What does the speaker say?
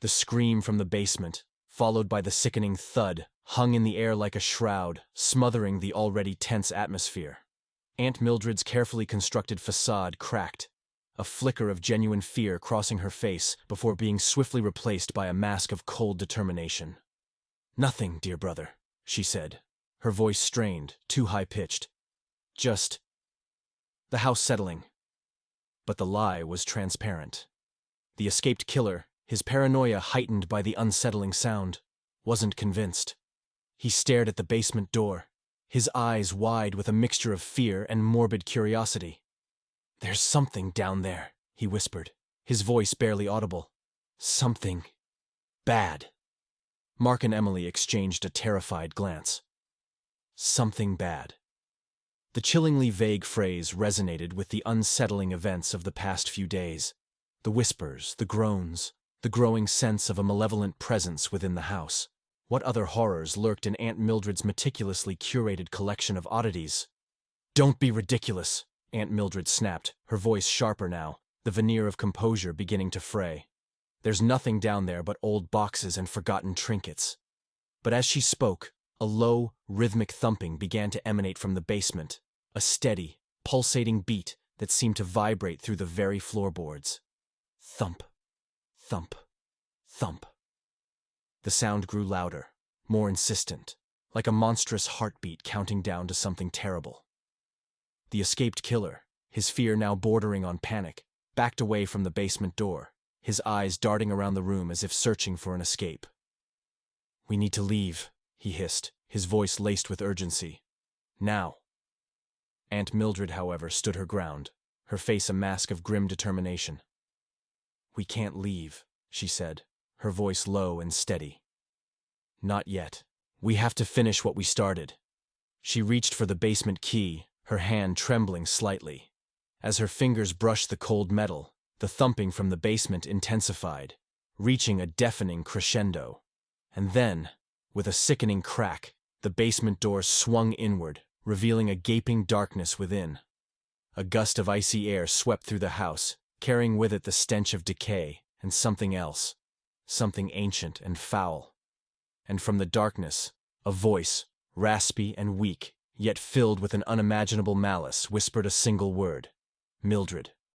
The scream from the basement, followed by the sickening thud, hung in the air like a shroud, smothering the already tense atmosphere. Aunt Mildred's carefully constructed facade cracked, a flicker of genuine fear crossing her face before being swiftly replaced by a mask of cold determination. "Nothing, dear brother," she said, her voice strained, too high-pitched. "Just the house settling." But the lie was transparent. The escaped killer, his paranoia heightened by the unsettling sound, wasn't convinced. He stared at the basement door, his eyes wide with a mixture of fear and morbid curiosity. "There's something down there," he whispered, his voice barely audible. "Something bad." Mark and Emily exchanged a terrified glance. Something bad. The chillingly vague phrase resonated with the unsettling events of the past few days. The whispers, the groans, the growing sense of a malevolent presence within the house. What other horrors lurked in Aunt Mildred's meticulously curated collection of oddities? "Don't be ridiculous," Aunt Mildred snapped, her voice sharper now, the veneer of composure beginning to fray. "There's nothing down there but old boxes and forgotten trinkets." But as she spoke, a low, rhythmic thumping began to emanate from the basement, a steady, pulsating beat that seemed to vibrate through the very floorboards. Thump, thump, thump. The sound grew louder, more insistent, like a monstrous heartbeat counting down to something terrible. The escaped killer, his fear now bordering on panic, backed away from the basement door, his eyes darting around the room as if searching for an escape. "We need to leave," he hissed, his voice laced with urgency. "Now." Aunt Mildred, however, stood her ground, her face a mask of grim determination. "We can't leave," she said, her voice low and steady. "Not yet. We have to finish what we started." She reached for the basement key, her hand trembling slightly. As her fingers brushed the cold metal, the thumping from the basement intensified, reaching a deafening crescendo. And then, with a sickening crack, the basement door swung inward, revealing a gaping darkness within. A gust of icy air swept through the house, carrying with it the stench of decay and something else, something ancient and foul. And from the darkness, a voice, raspy and weak, yet filled with an unimaginable malice, whispered a single word: "Mildred."